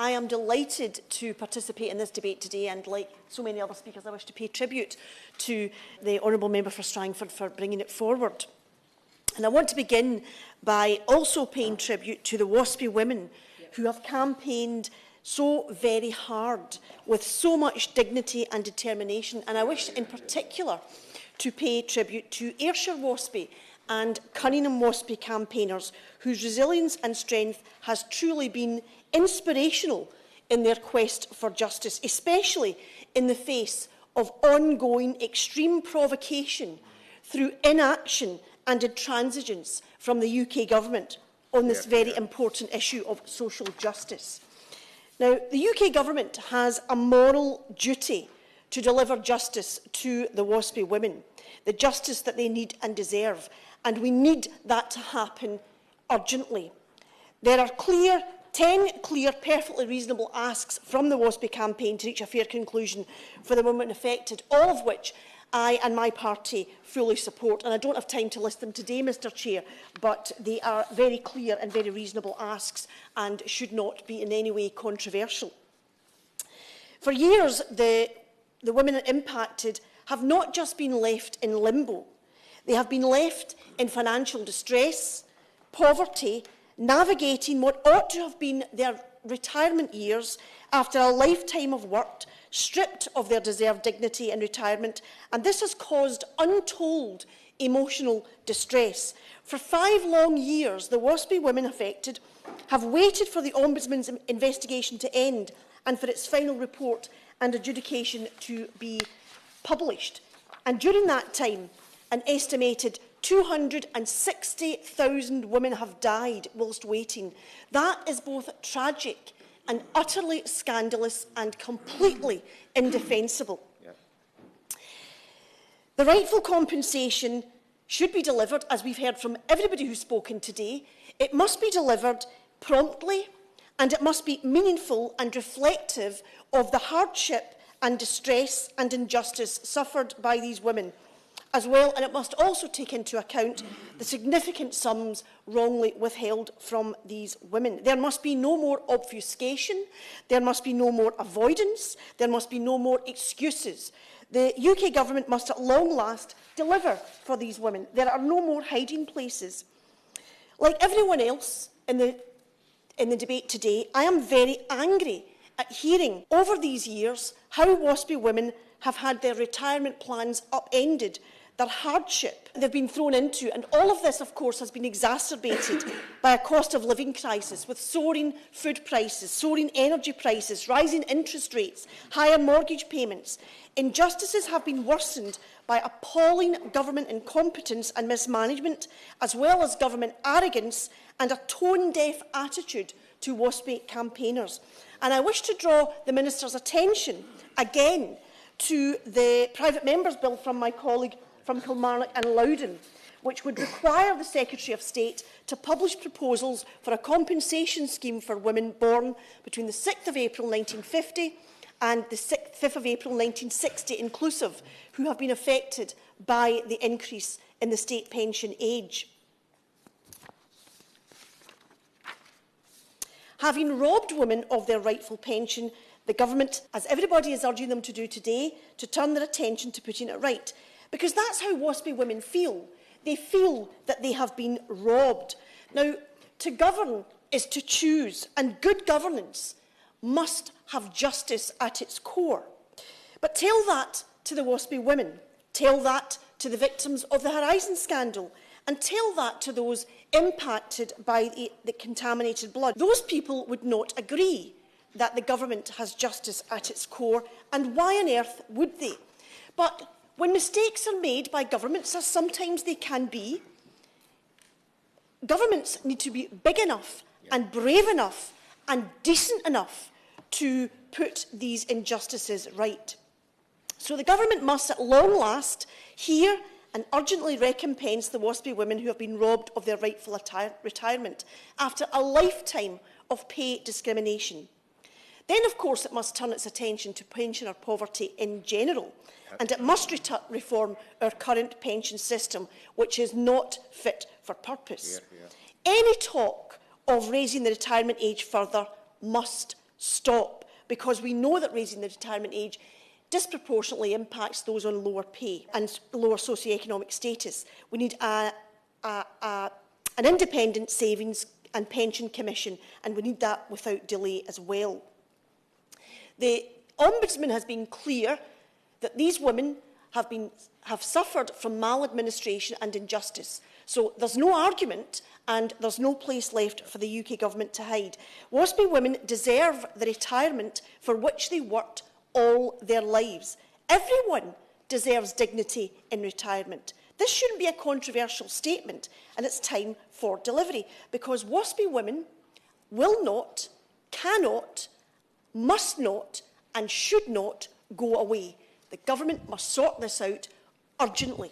I am delighted to participate in this debate today, and like so many other speakers, I wish to pay tribute to the Honourable Member for Strangford for bringing it forward. And I want to begin by also paying tribute to the Waspi women who have campaigned so very hard with so much dignity and determination. And I wish in particular to pay tribute to Ayrshire Waspi and Cunninghame Waspi campaigners whose resilience and strength has truly been inspirational in their quest for justice, especially in the face of ongoing extreme provocation through inaction and intransigence from the UK Government on this very important issue of social justice. Now, the UK Government has a moral duty to deliver justice to the Waspi women, the justice that they need and deserve, and we need that to happen urgently. There are 10 clear, perfectly reasonable asks from the Waspi campaign to reach a fair conclusion for the women affected, all of which I and my party fully support. And I don't have time to list them today, Mr Chair, but they are very clear and very reasonable asks and should not be in any way controversial. For years, the women impacted have not just been left in limbo. They have been left in financial distress, poverty, navigating what ought to have been their retirement years after a lifetime of work, stripped of their deserved dignity and retirement, and this has caused untold emotional distress. For 5 long years, the Waspi women affected have waited for the Ombudsman's investigation to end and for its final report and adjudication to be published. And during that time, an estimated 260,000 women have died whilst waiting. That is both tragic and utterly scandalous and completely indefensible. The rightful compensation should be delivered, as we've heard from everybody who's spoken today. It must be delivered promptly, and it must be meaningful and reflective of the hardship and distress and injustice suffered by these women as well, and it must also take into account the significant sums wrongly withheld from these women. There must be no more obfuscation, there must be no more avoidance, there must be no more excuses. The UK Government must at long last deliver for these women. There are no more hiding places. Like everyone else in the debate today, I am very angry at hearing over these years how Waspi women have had their retirement plans upended, their hardship they've been thrown into, and all of this, of course, has been exacerbated by a cost of living crisis with soaring food prices, soaring energy prices, rising interest rates, higher mortgage payments. Injustices have been worsened by appalling government incompetence and mismanagement, as well as government arrogance and a tone-deaf attitude to Waspi campaigners. And I wish to draw the Minister's attention again to the private member's bill from my colleague from Kilmarnock and Loudon, which would require the Secretary of State to publish proposals for a compensation scheme for women born between the 6th of April 1950 and the 5th of April 1960 inclusive, who have been affected by the increase in the state pension age. Having robbed women of their rightful pension, the Government, as everybody is urging them to do today, to turn their attention to putting it right. Because that's how Waspi women feel. They feel that they have been robbed. Now, to govern is to choose, and good governance must have justice at its core. But tell that to the Waspi women. Tell that to the victims of the Horizon scandal. And tell that to those impacted by the contaminated blood. Those people would not agree that the Government has justice at its core, and why on earth would they? But when mistakes are made by governments, as sometimes they can be, governments need to be big enough and brave enough and decent enough to put these injustices right. So the Government must at long last hear and urgently recompense the Waspi women who have been robbed of their rightful retirement after a lifetime of pay discrimination. Then, of course, it must turn its attention to pensioner poverty in general, and it must reform our current pension system, which is not fit for purpose. Any talk of raising the retirement age further must stop, because we know that raising the retirement age disproportionately impacts those on lower pay and lower socioeconomic status. We need an independent savings and pension commission, and we need that without delay as well. The Ombudsman has been clear that these women have suffered from maladministration and injustice. So there's no argument and there's no place left for the UK Government to hide. Waspi women deserve the retirement for which they worked all their lives. Everyone deserves dignity in retirement. This shouldn't be a controversial statement, and it's time for delivery, because Waspi women will not, cannot, must not and should not go away. The Government must sort this out urgently.